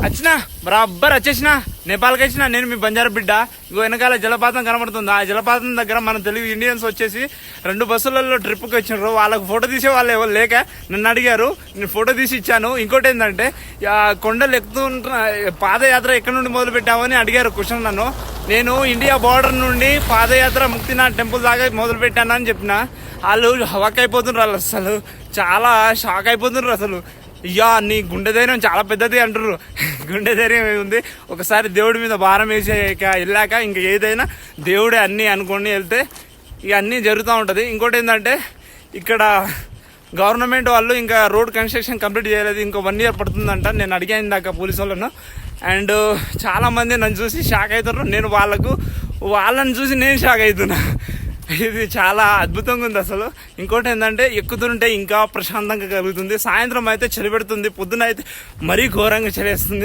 వచ్చినా బరాబర్ వచ్చేసిన నేపాల్కి వచ్చిన. నేను మీ బంజారా బిడ్డ. ఇగో వెనకాల జలపాతం కనబడుతుంది. ఆ జలపాతం దగ్గర మన తెలుగు ఇండియన్స్ వచ్చేసి 2 బస్సులలో ట్రిప్కి వచ్చినారు. వాళ్ళకు ఫోటో తీసే వాళ్ళు ఎవరు లేక నన్ను అడిగారు, నేను ఫోటో తీసి ఇచ్చాను. ఇంకోటి ఏంటంటే కొండలు ఎక్కుతుంటున్న పాదయాత్ర ఎక్కడి నుండి మొదలు పెట్టామని అడిగారు క్వశ్చన్ నన్ను. నేను ఇండియా బార్డర్ నుండి పాదయాత్ర ముక్తినాథ్ టెంపుల్ దాకా మొదలు పెట్టానని చెప్పిన. వాళ్ళు హవాక్ అయిపోతున్నారు. వాళ్ళు అసలు చాలా షాక్ అయిపోతున్నారు. అసలు అయ్యా నీ గుండె ధైర్యం చాలా పెద్దది అంటారు. గుండె ధైర్యం ఏముంది, ఒకసారి దేవుడి మీద భారం వేసాక వెళ్ళాక ఇంక ఏదైనా దేవుడే అన్నీ అనుకొని వెళ్తే ఇక అన్నీ జరుగుతూ ఉంటుంది. ఇంకోటి ఏంటంటే ఇక్కడ గవర్నమెంట్ వాళ్ళు ఇంకా రోడ్ కన్స్ట్రక్షన్ కంప్లీట్ చేయలేదు, ఇంకో 1 year పడుతుందంట. నేను అడిగాను దాకా పోలీసు వాళ్ళను. అండ్ చాలామంది నన్ను చూసి షాక్ అవుతున్నారు. నేను వాళ్ళని చూసి నేను షాక్ అవుతున్నా. ఇది చాలా అద్భుతంగా ఉంది అసలు. ఇంకోటి ఏంటంటే ఎక్కుతుంటే ఇంకా ప్రశాంతంగా కలుగుతుంది. సాయంత్రం అయితే చలి పెడుతుంది, పొద్దున అయితే మరీ ఘోరంగా చలేస్తుంది.